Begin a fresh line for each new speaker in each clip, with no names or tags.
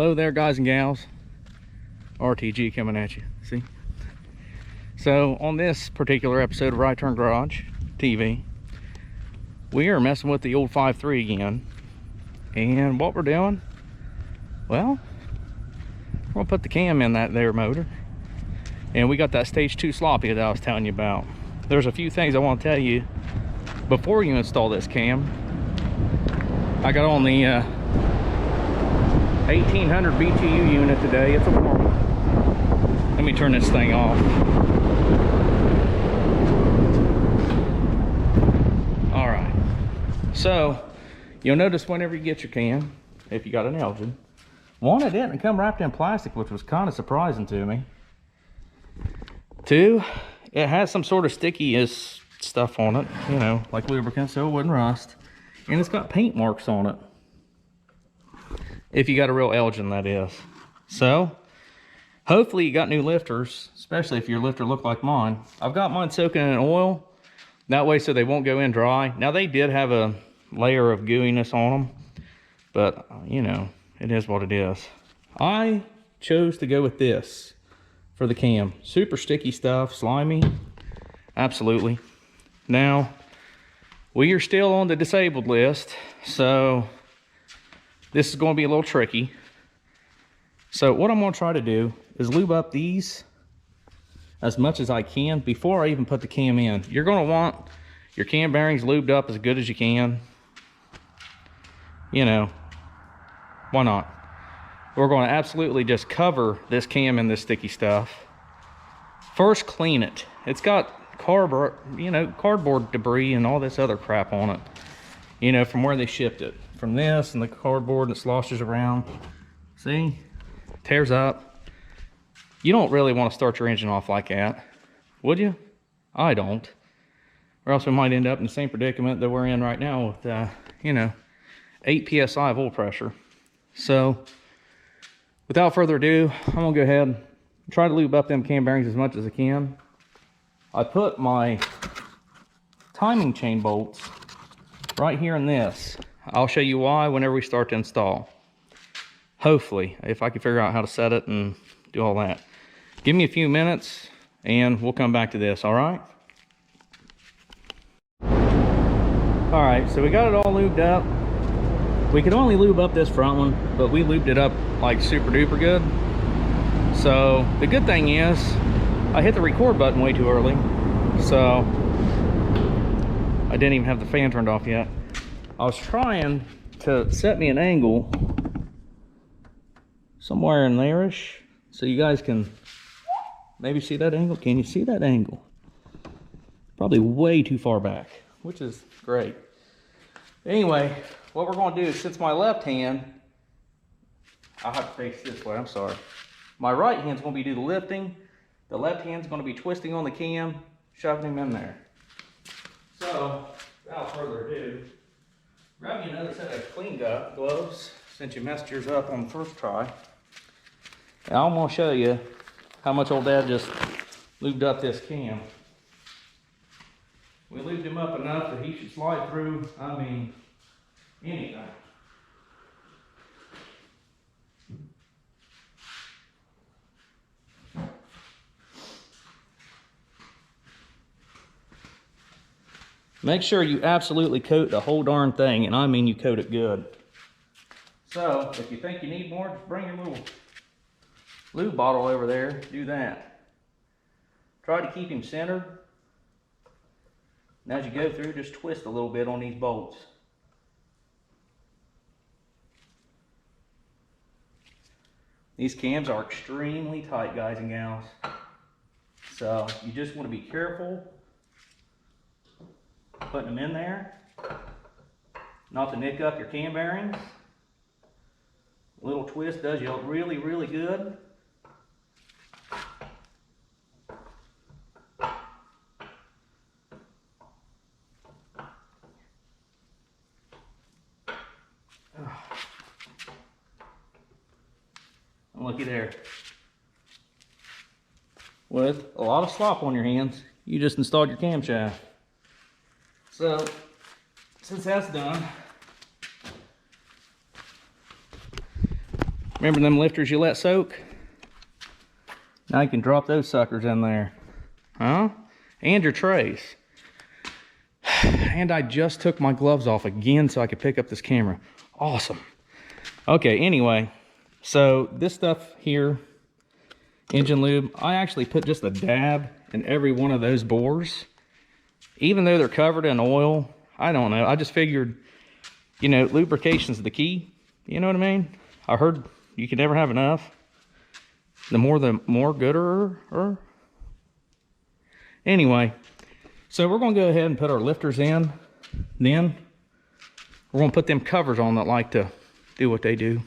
Hello there, guys and gals. RTG coming at you. See? So on this particular episode of Right Turn Garage TV, we are messing with the old 5.3 again. And what we're doing, well, we're gonna put the cam in that there motor. And we got that stage 2 sloppy that I was telling you about. There's a few things I want to tell you before you install this cam. I got on the 1800 BTU unit today. It's a warm. Let me turn this thing off. All right. So you'll notice whenever you get your cam, if you got an Elgin, one, it didn't come wrapped in plastic, which was kind of surprising to me. Two, it has some sort of sticky stuff on it, you know, like lubricant, so it wouldn't rust. And it's got paint marks on it. If you got a real Elgin, that is. So hopefully you got new lifters, especially if your lifter look like mine. I've got mine soaking in oil, that way so they won't go in dry. Now they did have a layer of gooiness on them, but you know, it is what it is. I chose to go with this for the cam. Super sticky stuff, slimy, absolutely. Now, we are still on the disabled list, so this is going to be a little tricky. So what I'm going to try to do is lube up these as much as I can before I even put the cam in. You're going to want your cam bearings lubed up as good as you can. You know, why not? We're going to absolutely just cover this cam in this sticky stuff. First, clean it. It's got cardboard debris and all this other crap on it, you know, from where they shipped it, from this and the cardboard, and it sloshes around. See, tears up. You don't really want to start your engine off like that, would you? I don't, or else we might end up in the same predicament that we're in right now with you know, 8 psi of oil pressure. So without further ado, I'm gonna go ahead and try to lube up them cam bearings as much as I can. I put my timing chain bolts right here in this. I'll show you why whenever we start to install. Hopefully, if I can figure out how to set it and do all that. Give me a few minutes and we'll come back to this, all right? All right, so we got it all lubed up. We could only lube up this front one, but we lubed it up like super duper good. So the good thing is, I hit the record button way too early, so I didn't even have the fan turned off yet. I was trying to set me an angle somewhere in there-ish, so you guys can maybe see that angle. Can you see that angle? Probably way too far back, which is great. Anyway, what we're going to do is, since my left hand, I'll have to face this way, I'm sorry. My right hand's going to be do the lifting. The left hand's going to be twisting on the cam, shoving him in there. So, without further ado, grab me another set of cleaned up gloves, since you messed yours up on the first try. And I'm going to show you how much old Dad just lubed up this cam. We lubed him up enough that he should slide through, I mean, anything. Make sure you absolutely coat the whole darn thing, and I mean you coat it good. So, if you think you need more, just bring your little lube bottle over there, do that. Try to keep him centered. And as you go through, just twist a little bit on these bolts. These cams are extremely tight, guys and gals. So, you just want to be careful putting them in there, not to nick up your cam bearings. A little twist does you really, really good. Looky there. With a lot of slop on your hands, you just installed your camshaft. So, since that's done, Remember them lifters you let soak? Now you can drop those suckers in there. Huh? And your trays. And I just took my gloves off again so I could pick up this camera. Awesome. Okay, anyway. So this stuff here, engine lube, I actually put just a dab in every one of those bores. Even though they're covered in oil, I don't know. I just figured, you know, lubrication's the key. You know what I mean? I heard you can never have enough. The more gooder. Anyway, so we're going to go ahead and put our lifters in. Then we're going to put them covers on that like to do what they do.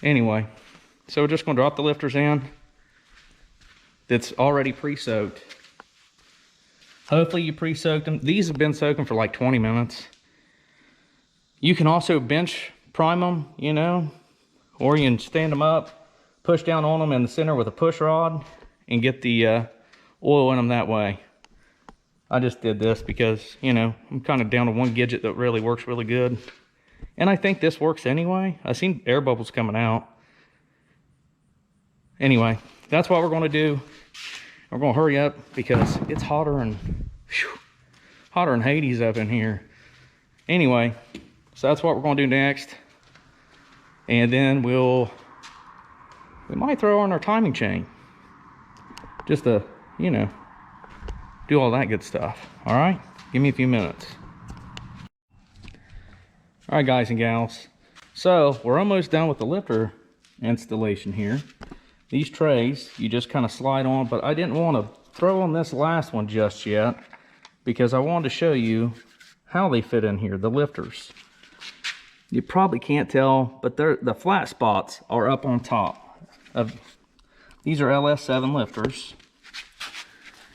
Anyway, so we're just going to drop the lifters in. That's already pre-soaked. Hopefully you pre-soaked them. These have been soaking for like 20 minutes. You can also bench prime them, you know, or you can stand them up, push down on them in the center with a push rod and get the oil in them that way. I just did this because, you know, I'm kind of down to one gadget that really works really good. And I think this works anyway. I've seen air bubbles coming out. Anyway, that's what we're going to do. We're going to hurry up because it's hotter than Hades up in here. Anyway, so that's what we're going to do next. And then we might throw on our timing chain. Just to, you know, do all that good stuff. All right, give me a few minutes. All right, guys and gals. So we're almost done with the lifter installation here. These trays, you just kind of slide on, but I didn't want to throw on this last one just yet because I wanted to show you how they fit in here, the lifters. You probably can't tell, but the flat spots are up on top. These are LS7 lifters.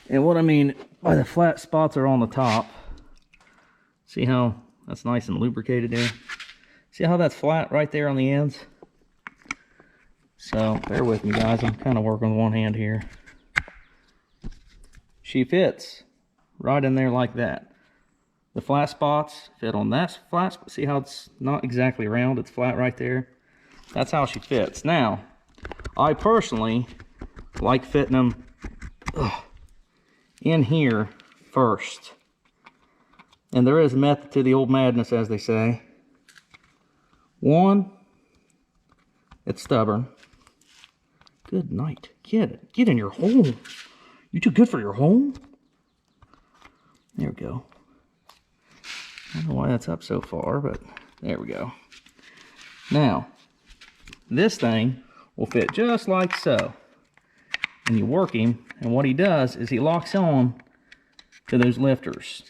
And what I mean by the flat spots are on the top, see how that's nice and lubricated there? See how that's flat right there on the ends? So bear with me, guys. I'm kind of working with one hand here. She fits right in there like that. The flat spots fit on that flat spot. See how it's not exactly round? It's flat right there. That's how she fits. Now, I personally like fitting them in here first. And there is a method to the old madness, as they say. One, it's stubborn. Good night. Get in your home. You too good for your home? There we go. I don't know why that's up so far, but there we go. Now, this thing will fit just like so. And you work him, and what he does is he locks on to those lifters.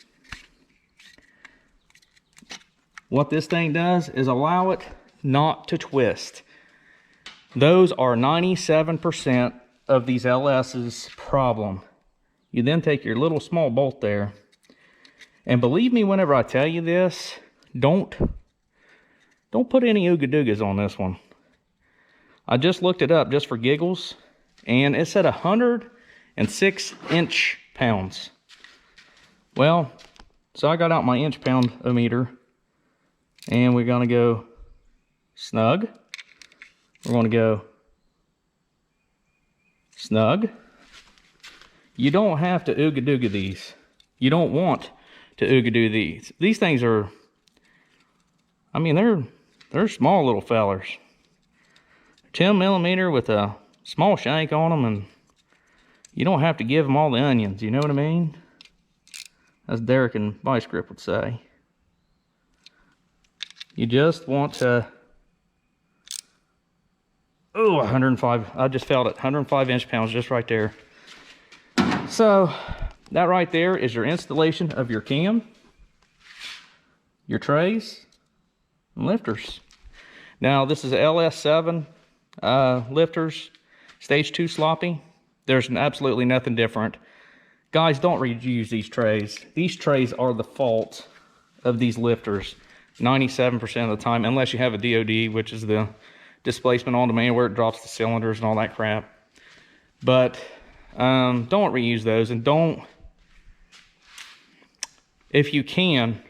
What this thing does is allow it not to twist. Those are 97% of these LS's problem. You then take your little small bolt there, and believe me whenever I tell you this, don't put any ooga doogas on this one. I just looked it up just for giggles, and it said 106 inch-pounds. Well, so I got out my inch-pound-o-meter, and we're gonna go snug. We're going to go snug. You don't have to ooga dooga these. You don't want to ooga doo these. These things are, I mean, they're small little fellers. 10 millimeter with a small shank on them, and you don't have to give them all the onions. You know what I mean? As Derek and Vice Grip would say. You just want to. Oh, 105. I just felt it. 105 inch-pounds just right there. So that right there is your installation of your cam, your trays, and lifters. Now this is LS7 lifters, stage 2 sloppy. There's absolutely nothing different. Guys, don't reuse these trays. These trays are the fault of these lifters 97% of the time, unless you have a DOD, which is the displacement on demand where it drops the cylinders and all that crap. But don't reuse those, and don't, if you can,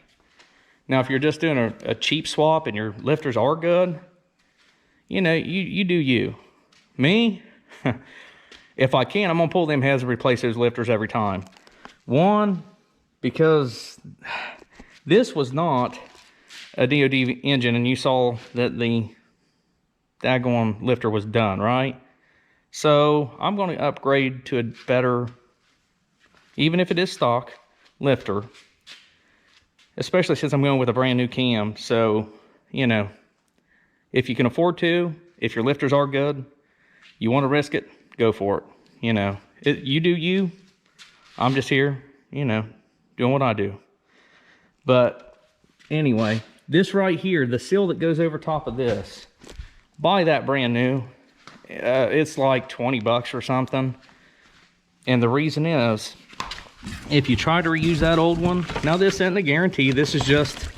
now if you're just doing a cheap swap and your lifters are good, you know, you do you. Me, if I can, I'm gonna pull them heads and replace those lifters every time. One, because this was not a DOD engine, and you saw that the daggone lifter was done, right? So I'm going to upgrade to a better, even if it is stock, lifter, especially since I'm going with a brand new cam. So, you know, if you can afford to, if your lifters are good, you want to risk it, go for it. You know, you do you. I'm just here, you know, doing what I do. But anyway, this right here, the seal that goes over top of this, buy that brand new. It's like 20 bucks or something. And the reason is, if you try to reuse that old one, now this isn't a guarantee, this is just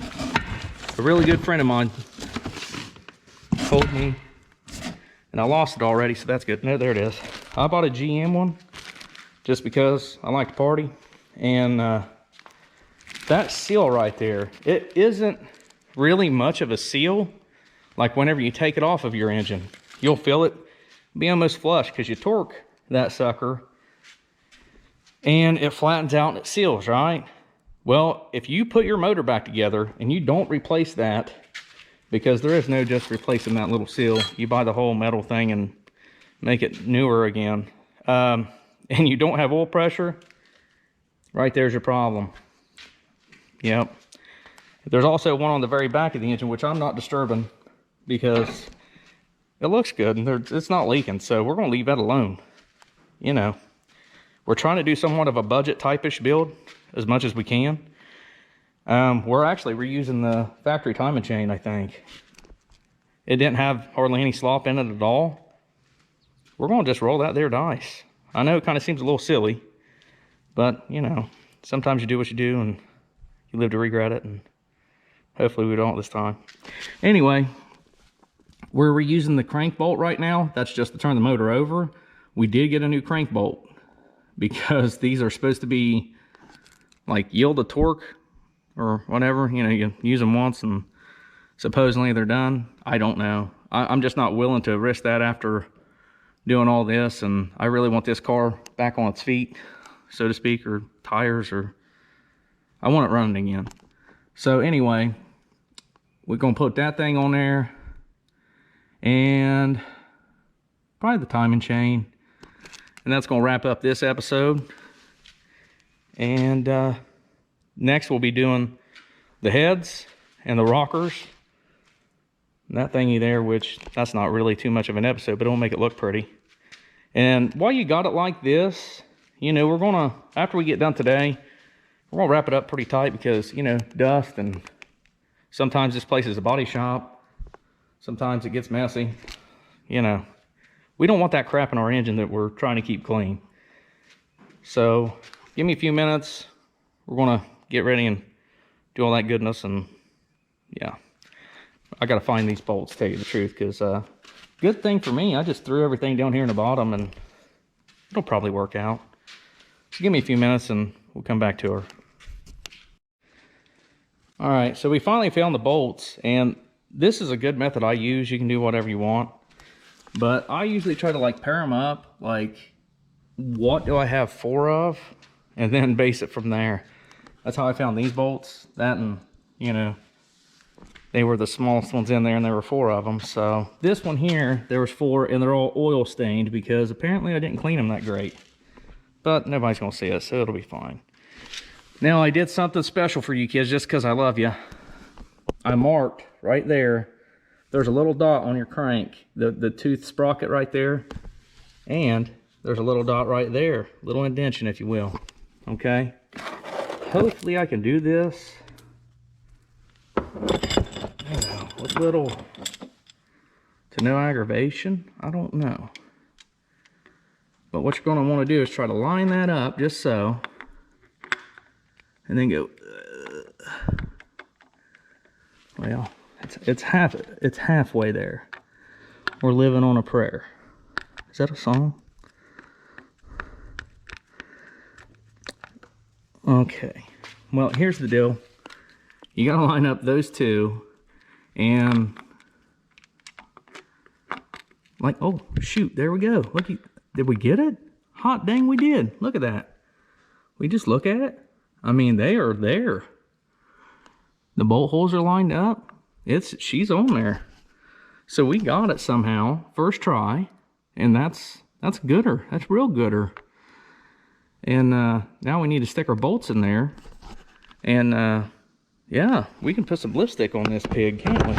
a really good friend of mine told me, and I lost it already, so that's good. No, there it is. I bought a GM one just because I like to party, and that seal right there, it isn't really much of a seal. Like whenever you take it off of your engine, you'll feel it be almost flush because you torque that sucker and it flattens out and it seals, right? Well, if you put your motor back together and you don't replace that, because there is no just replacing that little seal, you buy the whole metal thing and make it newer again, and you don't have oil pressure, right there's your problem. Yep. There's also one on the very back of the engine, which I'm not disturbing because it looks good and it's not leaking, so we're going to leave that alone. You know, we're trying to do somewhat of a budget type-ish build as much as we can. We're actually reusing the factory timing chain, I think. It didn't have hardly any slop in it at all. We're going to just roll that there dice. I know it kind of seems a little silly, but, you know, sometimes you do what you do and you live to regret it, and hopefully we don't this time. Anyway, we're reusing the crank bolt right now. That's just to turn the motor over. We did get a new crank bolt because these are supposed to be like yield to torque or whatever. You know, you use them once and supposedly they're done. I don't know. I'm just not willing to risk that after doing all this, and I really want this car back on its feet, so to speak, or tires, or I want it running again. So anyway, we're gonna put that thing on there and probably the timing chain, and that's gonna wrap up this episode. And next we'll be doing the heads and the rockers and that thingy there, which that's not really too much of an episode, but it'll make it look pretty. And while you got it like this, you know, we're gonna, after we get done today, we're gonna wrap it up pretty tight because, you know, dust, and sometimes this place is a body shop. Sometimes it gets messy. You know, we don't want that crap in our engine that we're trying to keep clean. So give me a few minutes. We're gonna get ready and do all that goodness. And yeah, I gotta find these bolts, to tell you the truth, because good thing for me, I just threw everything down here in the bottom and it'll probably work out. So give me a few minutes and we'll come back to her. All right, so we finally found the bolts, and this is a good method I use. You can do whatever you want, but I usually try to like pair them up, like what do I have 4 of, and then base it from there. That's how I found these bolts. That, and you know, they were the smallest ones in there, and there were 4 of them. So this one here, there was 4, and they're all oil stained because apparently I didn't clean them that great, but nobody's gonna see it, so it'll be fine. Now, I did something special for you kids just because I love you. I marked right there, there's a little dot on your crank, the tooth sprocket right there, and there's a little dot right there, little indentation, if you will. Okay, hopefully I can do this, you know, with little to no aggravation. I don't know, but what you're going to want to do is try to line that up just so, and then go, well, it's halfway there. We're living on a prayer. Is that a song? Okay, well, here's the deal. You gotta line up those two, and Like, oh, shoot, there we go. Look, did we get it? Hot dang, we did. Look at that. We just look at it. I mean, they are there. The bolt holes are lined up. She's on there. So we got it somehow, first try, and that's gooder. That's real gooder. And now we need to stick our bolts in there. And yeah, we can put some lipstick on this pig, can't we?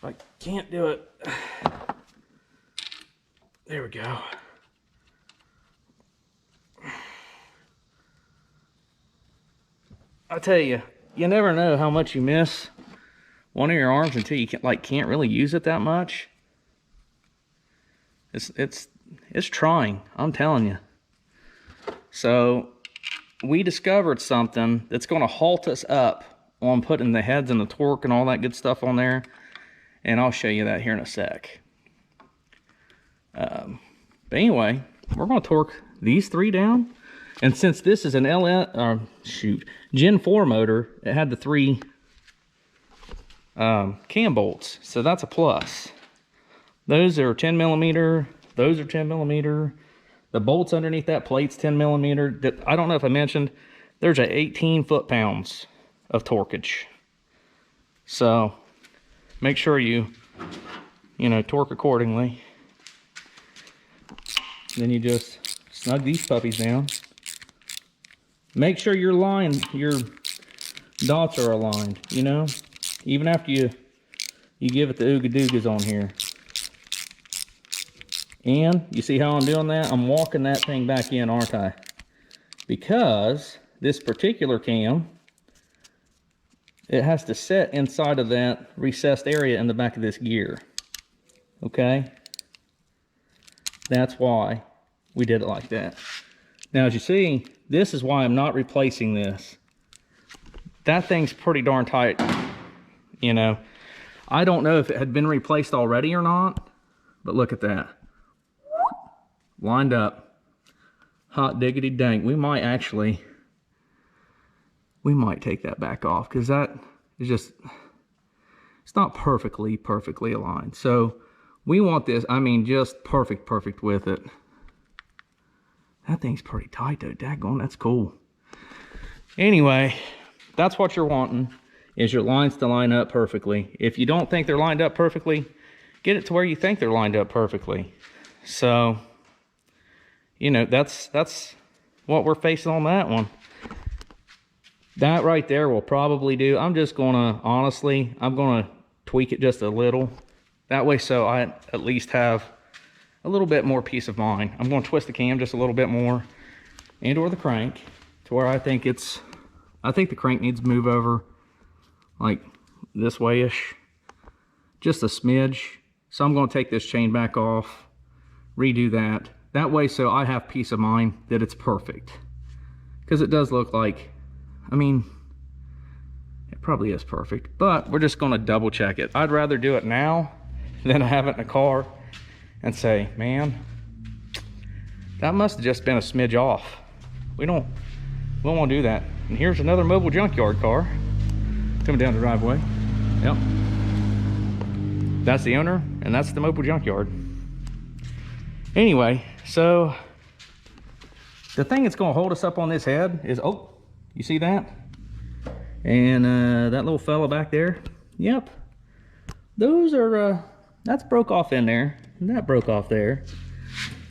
I can't do it. There we go. I tell you, you never know how much you miss one of your arms until you can't really use it that much. It's trying, I'm telling you. So we discovered something that's going to halt us up on putting the heads and the torque and all that good stuff on there, and I'll show you that here in a sec. But anyway, we're going to torque these 3 down. And since this is an Gen 4 motor, it had the 3 cam bolts, so that's a plus. Those are 10 millimeter. Those are 10 millimeter. The bolts underneath that plate's 10 millimeter. I don't know if I mentioned, there's a 18 foot-pounds of torquage. So make sure you torque accordingly. Then you just snug these puppies down. Make sure your dots are aligned, even after you give it the ooga doogas on here. And you see how I'm doing that? I'm walking that thing back in, aren't I? Because this particular cam, it has to set inside of that recessed area in the back of this gear. Okay? That's why we did it like that. Now, as you see, this is why I'm not replacing this. That thing's pretty darn tight, I don't know if it had been replaced already or not, but look at that. Lined up. Hot diggity dang. We might take that back off, because that is just, it's not perfectly aligned. So we want this, just perfect with it. That thing's pretty tight though, daggone, that's cool. Anyway, that's what you're wanting, is your lines to line up perfectly. If you don't think they're lined up perfectly, get it to where you think they're lined up perfectly. So, that's what we're facing on that one. That right there will probably do. I'm just gonna, honestly, I'm gonna tweak it just a little. That way, so I at least have a little bit more peace of mind. I'm going to twist the cam just a little bit more, and or the crank, to where I think the crank needs to move over like this way-ish, just a smidge. So I'm going to take this chain back off, redo that way, so I have peace of mind that it's perfect, because it does look like, it probably is perfect, but we're just going to double check it. I'd rather do it now than have it in a car and say, man, that must have just been a smidge off. We don't want to do that. And here's another mobile junkyard car coming down the driveway. Yep. That's the owner, and that's the mobile junkyard. Anyway, so the thing that's going to hold us up on this head is, oh, you see that? And that little fella back there, yep. Those are, that's broke off in there. And that broke off there.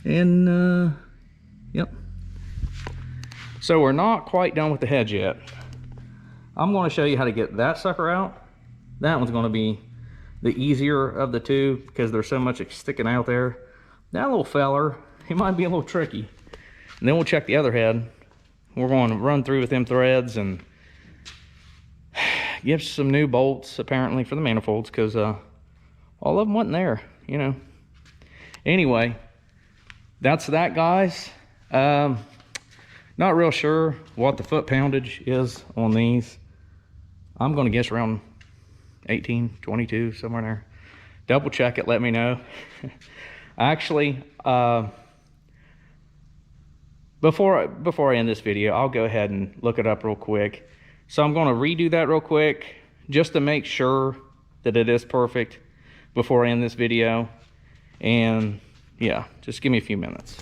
And, yep. So we're not quite done with the head yet. I'm going to show you how to get that sucker out. That one's going to be the easier of the two, because there's so much sticking out there. That little feller, he might be a little tricky. And then we'll check the other head. We're going to run through with them threads and give some new bolts, apparently, for the manifolds, because all of them wasn't there, Anyway, that's that, guys. Not real sure what the foot poundage is on these. I'm going to guess around 18, 22, somewhere in there. Double check it, let me know. Actually, before I end this video, I'll go ahead and look it up real quick. So I'm going to redo that real quick, just to make sure that it is perfect before I end this video. And yeah, just give me a few minutes.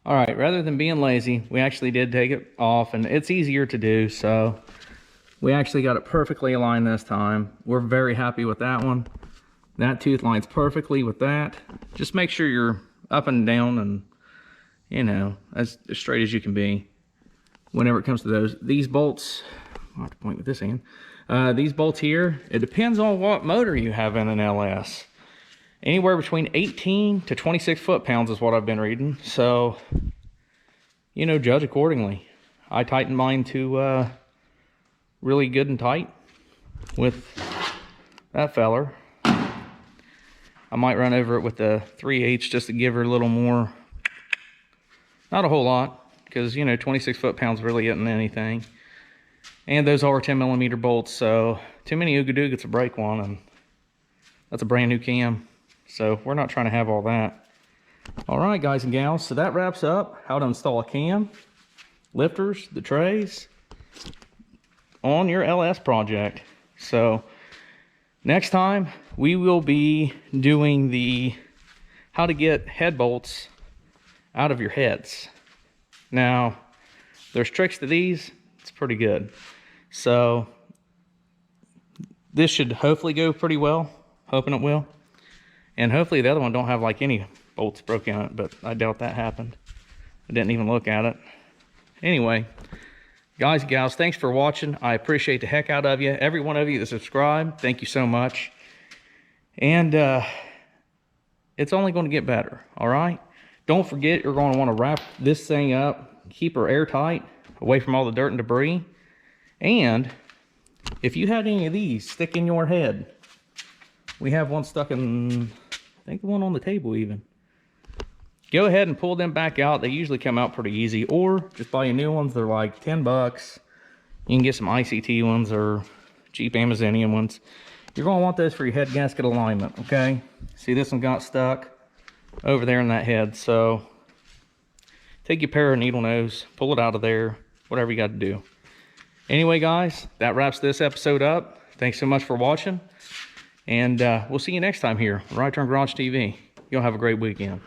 All right, rather than being lazy, we actually did take it off, and it's easier to do, so we actually got it perfectly aligned this time. We're very happy with that one. That tooth lines perfectly with that. Just make sure you're up and down and, you know, as straight as you can be whenever it comes to those. These bolts, I'll have to point with this hand. These bolts here, it depends on what motor you have in an LS. Anywhere between 18 to 26 foot-pounds is what I've been reading. So, you know, judge accordingly. I tightened mine to really good and tight with that feller. I might run over it with the 3/8 just to give her a little more. Not a whole lot, because, you know, 26 foot-pounds really isn't anything. And those are 10mm bolts, so too many ooga-dooga to break one, and that's a brand new cam. So we're not trying to have all that. All right, guys and gals, so that wraps up how to install a cam, lifters, the trays on your LS project. So next time we will be doing the how to get head bolts out of your heads. Now, there's tricks to these. It's pretty good. So this should hopefully go pretty well. Hoping it will. And hopefully the other one don't have like any bolts broken in it, but I doubt that happened. I didn't even look at it. Anyway, guys and gals, thanks for watching. I appreciate the heck out of you. Every one of you that subscribed, thank you so much. And it's only going to get better, all right? Don't forget, you're going to want to wrap this thing up, keep her airtight, away from all the dirt and debris. And if you had any of these stick in your head, we have one stuck in, I think the one on the table even. Go ahead and pull them back out. They usually come out pretty easy, or just buy you new ones. They're like 10 bucks. You can get some ICT ones or cheap Amazonian ones. You're going to want those for your head gasket alignment, okay? See, this one got stuck over there in that head. So take your pair of needle nose, pull it out of there, whatever you got to do. Anyway, guys, that wraps this episode up. Thanks so much for watching. And we'll see you next time here on Right Turn Garage TV. Y'all have a great weekend.